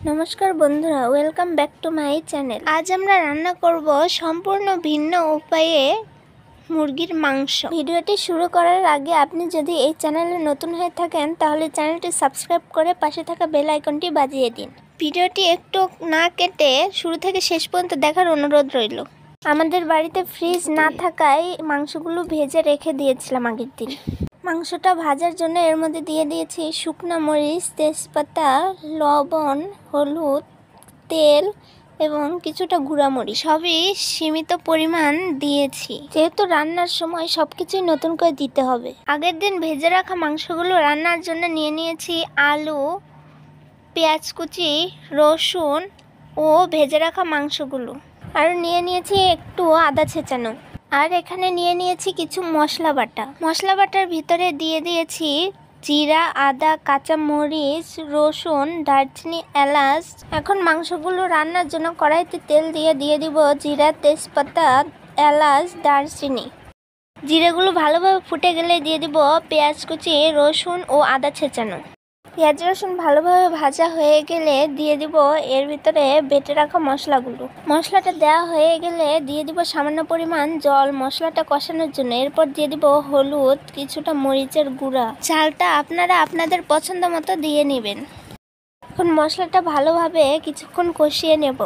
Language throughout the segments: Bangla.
নমস্কার বন্ধুরা, welcome back to my channel. আজ আমরা রান্না করব সম্পূর্ণ ভিন্ন উপায়ে মুরগির মাংস। ভিডিওটি শুরু করার আগে আপনি যদি এই চ্যানেলে নতুন হয়ে থাকেন তাহলে চ্যানেলটি সাবস্ক্রাইব করে পাশে থাকা বেল আইকনটি বাজিয়ে দিন। ভিডিওটি একটু না কেটে শুরু থেকে শেষ পর্যন্ত দেখার অনুরোধ রইল। আমাদের বাড়িতে ফ্রিজ না থাকায় মাংসগুলো ভেজে রেখে দিয়েছিলাম আগের দিন। মাংসটা ভাজার জন্য এর মধ্যে দিয়ে দিয়েছি শুকনো মরিচ, তেজপাতা, লবণ, হলুদ, তেল এবং কিছুটা গুঁড়ামরিচ। সবই সীমিত পরিমাণ দিয়েছি, যেহেতু রান্নার সময় সবকিছুই নতুন করে দিতে হবে। আগের দিন ভেজে রাখা মাংসগুলো রান্নার জন্য নিয়ে নিয়েছি আলু, পেঁয়াজ কুচি, রসুন ও ভেজে রাখা মাংসগুলো। আর নিয়ে নিয়েছি একটু আদা ছেঁচানো। আর এখানে নিয়ে নিয়েছি কিছু মশলা বাটা। মশলা বাটার ভিতরে দিয়ে দিয়েছি জিরা, আদা, কাঁচা মরিচ, রসুন, দারচিনি, এলাচ। এখন মাংসগুলো রান্নার জন্য কড়াইতে তেল দিয়ে দিব জিরা, তেজপাতা, এলাচ, দারচিনি। জিরেগুলো ভালোভাবে ফুটে গেলে দিয়ে দিব পেঁয়াজ কুচি, রসুন ও আদা ছেঁচানো। পেঁয়াজ রসুন ভালোভাবে ভাজা হয়ে গেলে দিয়ে দিব এর ভিতরে বেটে রাখা মশলাগুলো। মশলাটা দেওয়া হয়ে গেলে দিয়ে দিব সামান্য পরিমাণ জল মশলাটা কষানোর জন্য। এরপর দিয়ে দিব হলুদ, কিছুটা মরিচের গুঁড়া। ঝালটা আপনারা আপনাদের পছন্দ মতো দিয়ে নেবেন। এখন মশলাটা ভালোভাবে কিছুক্ষণ কষিয়ে নেব।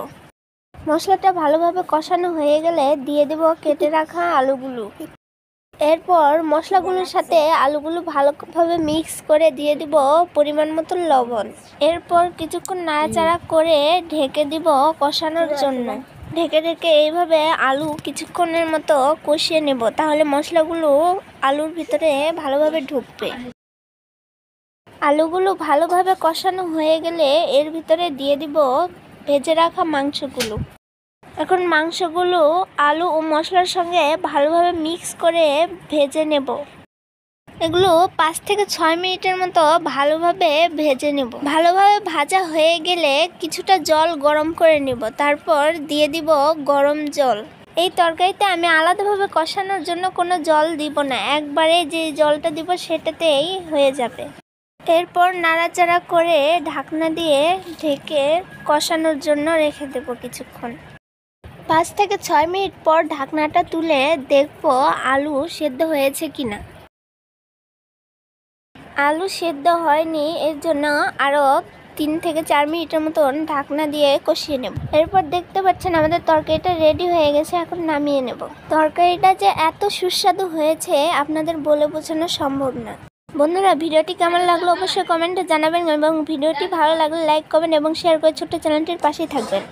মশলাটা ভালোভাবে কষানো হয়ে গেলে দিয়ে দিব কেটে রাখা আলুগুলো। এরপর মশলাগুলোর সাথে আলুগুলো ভালোভাবে মিক্স করে দিয়ে দিব পরিমাণ মতো লবণ। এরপর কিছুক্ষণ নাড়াচাড়া করে ঢেকে দিব কষানোর জন্য। ঢেকে এইভাবে আলু কিছুক্ষণের মতো কষিয়ে নেব, তাহলে মশলাগুলো আলুর ভিতরে ভালোভাবে ঢুকবে। আলুগুলো ভালোভাবে কষানো হয়ে গেলে এর ভিতরে দিয়ে দিব ভেজে রাখা মাংসগুলো। এখন মাংসগুলো আলু ও মশলার সঙ্গে ভালোভাবে মিক্স করে ভেজে নেব। এগুলো 5 থেকে 6 মিনিটের মতো ভালোভাবে ভেজে নেব। ভালোভাবে ভাজা হয়ে গেলে কিছুটা জল গরম করে নেব, তারপর দিয়ে দিব গরম জল। এই তরকারিতে আমি আলাদাভাবে কষানোর জন্য কোনো জল দিব না, একবারে যে জলটা দিব সেটাতেই হয়ে যাবে। এরপর নাড়াচাড়া করে ঢাকনা দিয়ে ঢেকে কষানোর জন্য রেখে দেব কিছুক্ষণ। 5 থেকে 6 মিনিট পর ঢাকনাটা তুলে দেখব আলু সেদ্ধ হয়েছে কিনা। আলু সেদ্ধ হয়নি, এর জন্য আরও 3 থেকে 4 মিনিটের মতন ঢাকনা দিয়ে কষিয়ে নেব। এরপর দেখতে পাচ্ছেন আমাদের তরকারিটা রেডি হয়ে গেছে, এখন নামিয়ে নেব। তরকারিটা যে এত সুস্বাদু হয়েছে আপনাদের বলে বোঝানো সম্ভব না। বন্ধুরা, ভিডিওটি কেমন লাগলো অবশ্যই কমেন্টে জানাবেন এবং ভিডিওটি ভালো লাগলে লাইক করবেন এবং শেয়ার করে ছোট্ট চ্যানেলটির পাশেই থাকবেন।